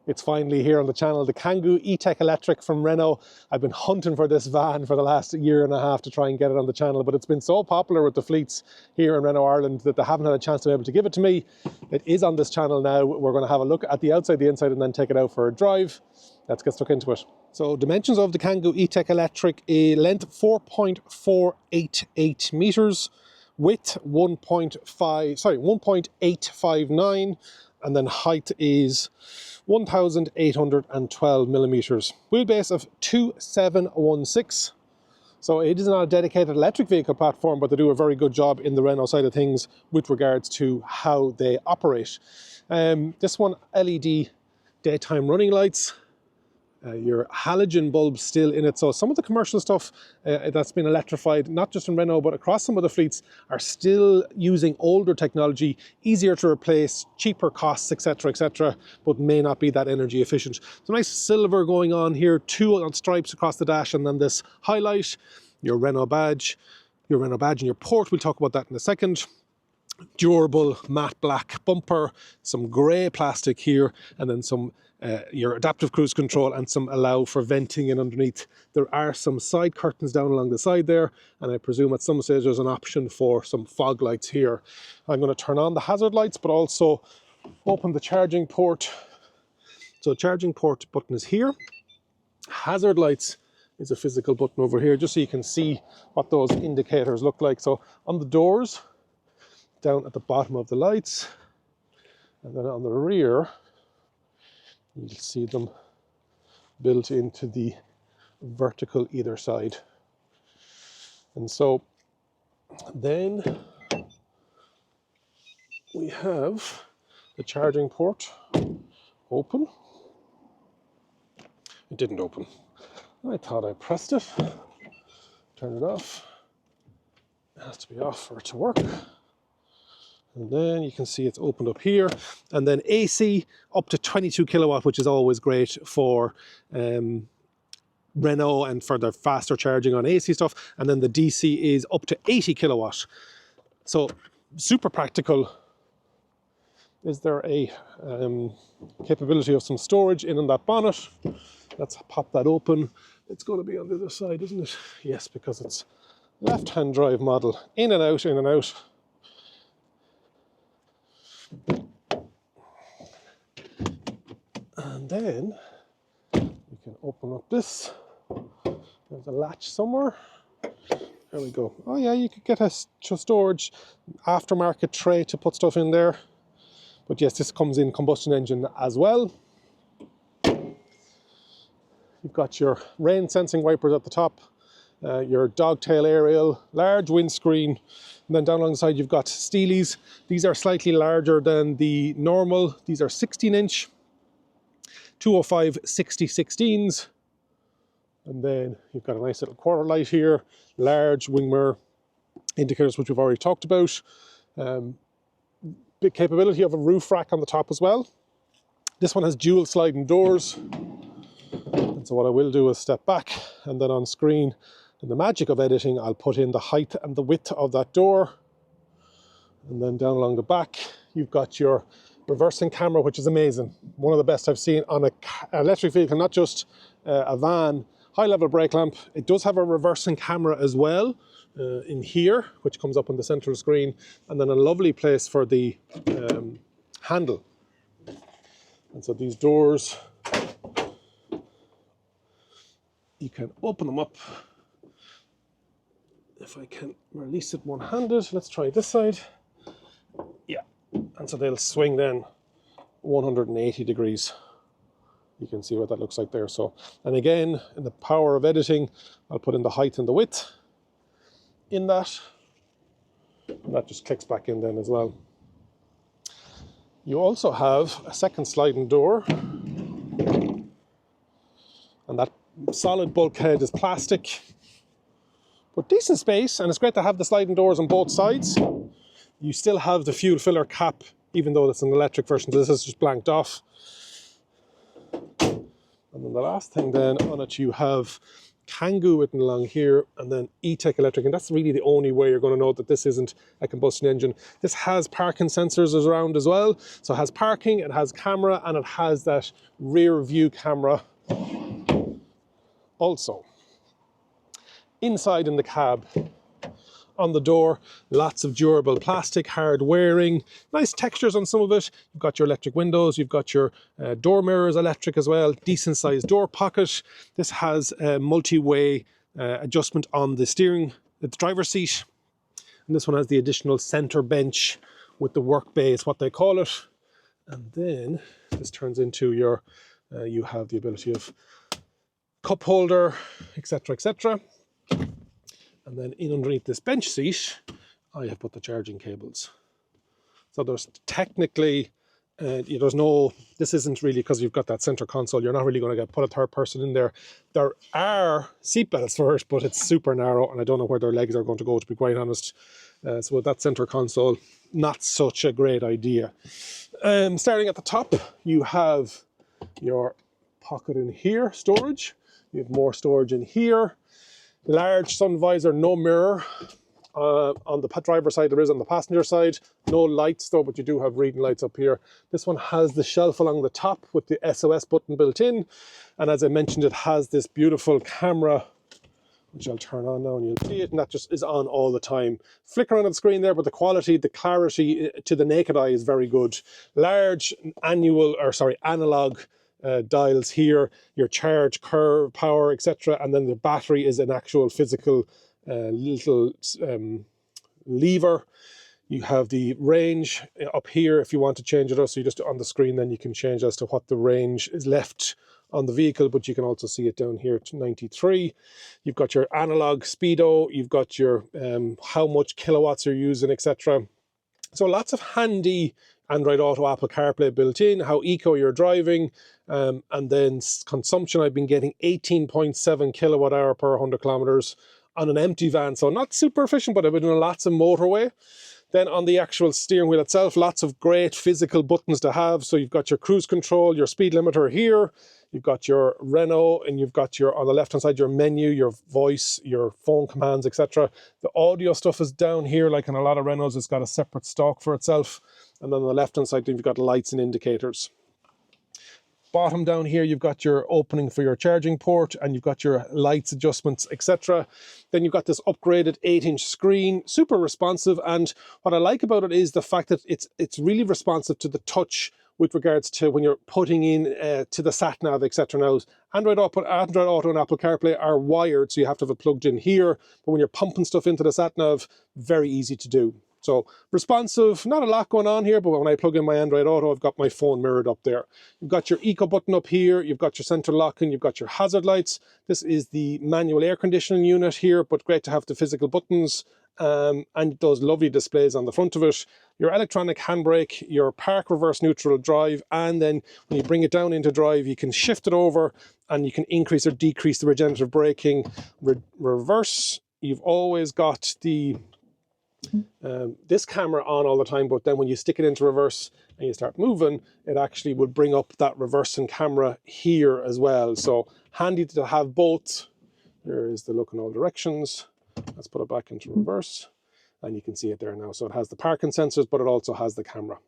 It's finally here on the channel, the Kangoo E-Tech Electric from Renault. I've been hunting for this van for the last year and a half to try and get it on the channel, but it's been so popular with the fleets here in Renault Ireland that they haven't had a chance to be able to give it to me. It is on this channel now. We're going to have a look at the outside, the inside, and then take it out for a drive. Let's get stuck into it. So dimensions of the Kangoo E-Tech Electric, a length 4.488 meters, width 1.859, and then height is 1,812 millimeters. Wheelbase of 2716. So it is not a dedicated electric vehicle platform, but they do a very good job in the Renault side of things with regards to how they operate. This one, LED daytime running lights. Your halogen bulbs still in it. So some of the commercial stuff that's been electrified, not just in Renault, but across some of the fleets, are still using older technology, easier to replace, cheaper costs, etc., but may not be that energy efficient. So nice silver going on here, two on stripes across the dash, and then this highlight, your Renault badge and your port. We'll talk about that in a second. Durable matte black bumper, some grey plastic here, and then some your adaptive cruise control and some allow for venting in underneath. There are some side curtains down along the side there, and I presume at some stage there's an option for some fog lights here. I'm going to turn on the hazard lights, but also open the charging port. So charging port button is here. Hazard lights is a physical button over here, just so you can see what those indicators look like. So on the doors, down at the bottom of the lights, and then on the rear, you'll see them built into the vertical either side. And so then we have the charging port open. It didn't open. I thought I pressed it. Turn it off. It has to be off for it to work. And then you can see it's opened up here, and then AC up to 22 kilowatt, which is always great for Renault and for the faster charging on AC stuff. And then the DC is up to 80 kilowatt. So super practical. Is there a capability of some storage in that bonnet? Let's pop that open. It's going to be on the other side, isn't it? Yes, because it's left-hand drive model. In and out, in and out. And then we can open up this. There's a latch somewhere. There we go. Oh yeah, you could get a storage aftermarket tray to put stuff in there. But yes, this comes in combustion engine as well. You've got your rain sensing wipers at the top, your dogtail aerial, large windscreen, and then down along the side you've got steelies. These are slightly larger than the normal. These are 16-inch, 205 60/16s. And then you've got a nice little quarter light here, large wing mirror indicators, which we've already talked about. Big capability of a roof rack on the top as well. This one has dual sliding doors. And so what I will do is step back, and then on screen, in the magic of editing, I'll put in the height and the width of that door. And then down along the back, you've got your reversing camera, which is amazing. One of the best I've seen on an electric vehicle, not just a van. High level brake lamp. It does have a reversing camera as well in here, which comes up on the central screen. And then a lovely place for the handle. And so these doors, you can open them up. If I can release it one-handed, let's try this side. Yeah, and so they'll swing then 180 degrees. You can see what that looks like there. So, and again, in the power of editing, I'll put in the height and the width in that. And that just clicks back in then as well. You also have a second sliding door. And that solid bulkhead is plastic. But decent space, and it's great to have the sliding doors on both sides. You still have the fuel filler cap, even though it's an electric version, so this is just blanked off. And then the last thing then on it, you have Kangoo written along here, and then E-Tech Electric, and that's really the only way you're going to know that this isn't a combustion engine. This has parking sensors around as well, so it has parking, it has camera, and it has that rear view camera also. Inside in the cab, on the door, lots of durable plastic, hard wearing, nice textures on some of it. You've got your electric windows, you've got your door mirrors electric as well, decent sized door pocket. This has a multi-way adjustment on the steering, the driver's seat. And this one has the additional center bench with the work bay, is what they call it. And then this turns into your, you have the ability of cup holder, etc., etc. And then in underneath this bench seat, I have put the charging cables. So there's technically, there's no, this isn't really, because you've got that center console, you're not really going to put a third person in there. There are seat belts for it, but it's super narrow, and I don't know where their legs are going to go, to be quite honest. So with that center console, not such a great idea. Starting at the top, you have your pocket in here, storage. You have more storage in here. Large sun visor, no mirror. On the driver's side, there is on the passenger side. No lights though, but you do have reading lights up here. This one has the shelf along the top with the SOS button built in. And as I mentioned, it has this beautiful camera, which I'll turn on now and you'll see it. And that just is on all the time. Flickering on the screen there, but the quality, the clarity to the naked eye is very good. Large analog dials here, your charge, curve, power, etc. And then the battery is an actual physical little lever. You have the range up here if you want to change it. So you just on the screen, then you can change as to what the range is left on the vehicle, but you can also see it down here to 93. You've got your analog speedo, you've got your how much kilowatts you're using, etc. So lots of handy Android Auto, Apple CarPlay built in, how eco you're driving, and then consumption. I've been getting 18.7 kilowatt hour per 100 kilometers on an empty van, so not super efficient, but I've been doing lots of motorway. Then on the actual steering wheel itself, lots of great physical buttons to have. So you've got your cruise control, your speed limiter here, you've got your Renault, and you've got your, on the left hand side, your menu, your voice, your phone commands, etc. The audio stuff is down here, like in a lot of Renaults, it's got a separate stalk for itself. And then on the left hand side, you've got lights and indicators. Bottom down here, you've got your opening for your charging port, and you've got your lights adjustments, etc. Then you've got this upgraded 8-inch screen, super responsive. And what I like about it is the fact that it's really responsive to the touch with regards to when you're putting in to the sat nav, etc. Now, Android Auto and Apple CarPlay are wired, so you have to have it plugged in here. But when you're pumping stuff into the sat nav, very easy to do. So responsive, not a lot going on here, but when I plug in my Android Auto, I've got my phone mirrored up there. You've got your eco button up here, you've got your center lock, and you've got your hazard lights. This is the manual air conditioning unit here, but great to have the physical buttons and those lovely displays on the front of it. Your electronic handbrake, your park reverse neutral drive, and then when you bring it down into drive, you can shift it over and you can increase or decrease the regenerative braking. Reverse, you've always got the this camera on all the time, but then when you stick it into reverse and you start moving, it actually will bring up that reversing camera here as well. So handy to have both. There is the look in all directions. Let's put it back into reverse and you can see it there now. So it has the parking sensors, but it also has the camera.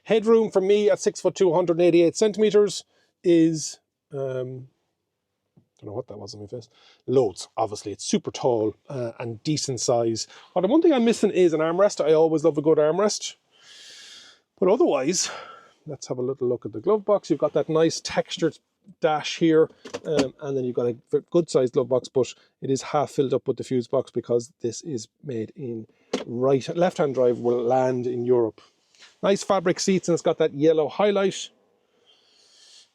Headroom for me at 6'2", 188 centimeters is I don't know what that was on my face. Loads, obviously. It's super tall and decent size. But the one thing I'm missing is an armrest. I always love a good armrest. But otherwise, let's have a little look at the glove box. You've got that nice textured dash here, and then you've got a good sized glove box, but it is half filled up with the fuse box because this is made in left-hand drive will land in Europe. Nice fabric seats, and it's got that yellow highlight.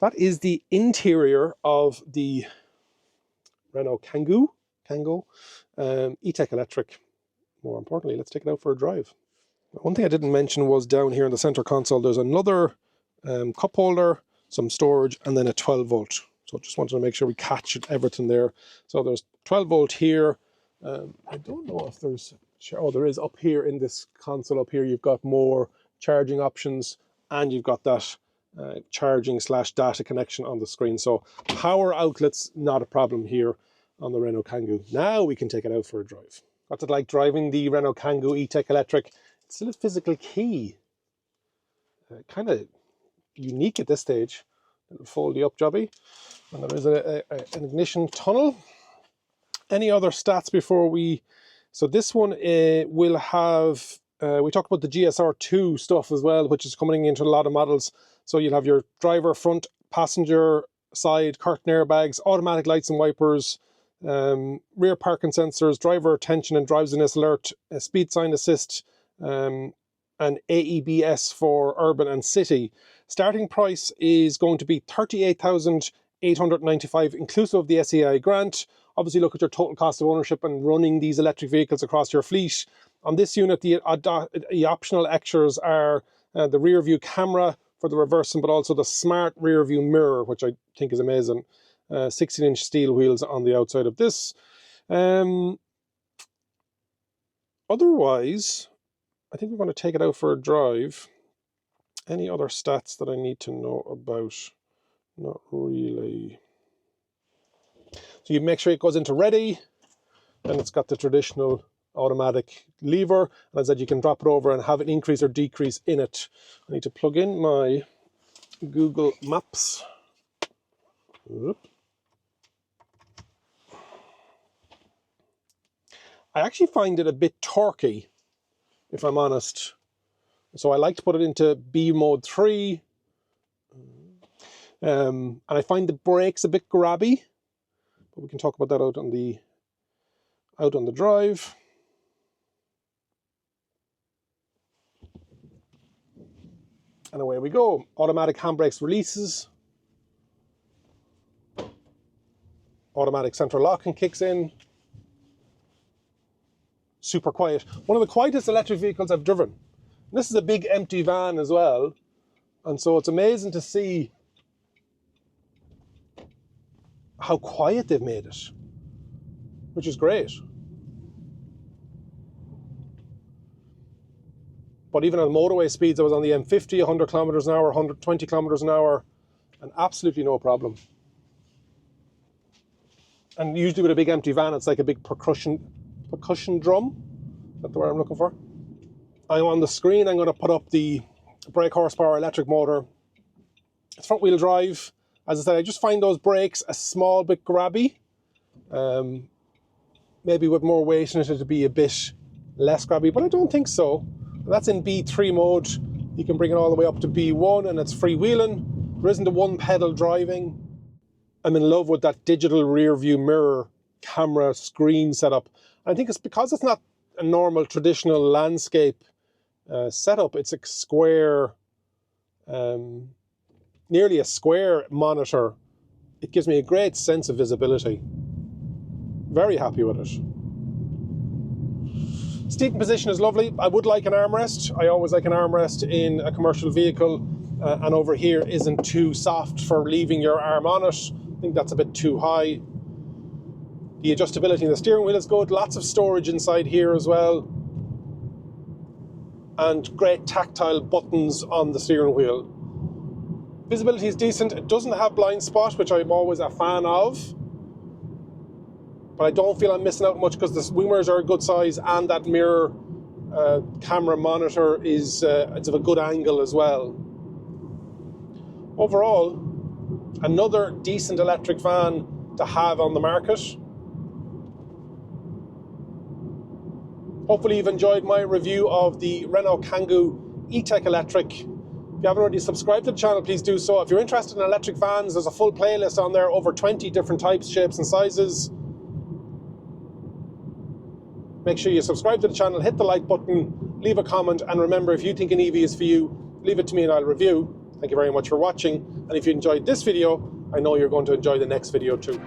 That is the interior of the Renault Kangoo, E-Tech Electric. More importantly, let's take it out for a drive. One thing I didn't mention was down here in the center console, there's another cup holder, some storage, and then a 12 volt. So just wanted to make sure we catch everything there. So there's 12 volt here. I don't know if there's, oh, there is up here in this console up here, you've got more charging options, and you've got that charging / data connection on the screen. So power outlets, not a problem here on the Renault Kangoo. Now we can take it out for a drive. What's it like driving the Renault Kangoo E-Tech Electric? It's still a physical key. Kind of unique at this stage. Little foldy up jobby. And there is an ignition tunnel. Any other stats before we... So this one will have... we talked about the GSR2 stuff as well, which is coming into a lot of models. So you'll have your driver, front, passenger, side, curtain airbags, automatic lights and wipers, rear parking sensors, driver attention and drowsiness alert, speed sign assist, and AEBS for urban and city. Starting price is going to be $38,895 inclusive of the SEI grant. Obviously look at your total cost of ownership and running these electric vehicles across your fleet. On this unit, the optional extras are the rear view camera for the reversing, but also the smart rear view mirror, which I think is amazing. 16-inch steel wheels on the outside of this. Otherwise, I think we're going to take it out for a drive. Any other stats that I need to know about? Not really. So you make sure it goes into ready, and it's got the traditional automatic lever, and as I said, you can drop it over and have an increase or decrease in it. I need to plug in my Google Maps. Oop. I actually find it a bit torquey, if I'm honest. So I like to put it into B mode 3. And I find the brakes a bit grabby, but we can talk about that out on the drive. And away we go. Automatic handbrakes releases. Automatic central locking kicks in. Super quiet. One of the quietest electric vehicles I've driven. This is a big empty van as well. And so it's amazing to see how quiet they've made it, which is great. But even on motorway speeds, I was on the M50, 100 kilometers an hour, 120 kilometers an hour, and absolutely no problem. And usually with a big empty van, it's like a big percussion drum. Is that the word I'm looking for? I'm on the screen, I'm going to put up the brake horsepower electric motor. It's front wheel drive. As I said, I just find those brakes a small bit grabby. Maybe with more weight in it, it'd be a bit less grabby, but I don't think so. That's in B3 mode. You can bring it all the way up to B1 and it's freewheeling. There isn't a one pedal driving. I'm in love with that digital rear view mirror camera screen setup. I think it's because it's not a normal traditional landscape setup. It's a square, nearly a square monitor. It gives me a great sense of visibility. Very happy with it. Seating position is lovely. I would like an armrest. I always like an armrest in a commercial vehicle, and over here isn't too soft for leaving your arm on it. I think that's a bit too high. The adjustability in the steering wheel is good. Lots of storage inside here as well. And great tactile buttons on the steering wheel. Visibility is decent. It doesn't have blind spot, which I'm always a fan of. But I don't feel I'm missing out much because the wing mirrors are a good size and that mirror camera monitor is it's of a good angle as well. Overall, another decent electric van to have on the market. Hopefully you've enjoyed my review of the Renault Kangoo E-Tech Electric. If you haven't already subscribed to the channel, please do so. If you're interested in electric vans, there's a full playlist on there, over 20 different types, shapes and sizes. Make sure you subscribe to the channel, hit the like button, leave a comment, and remember, if you think an EV is for you, leave it to me and I'll review. Thank you very much for watching. And if you enjoyed this video, I know you're going to enjoy the next video too.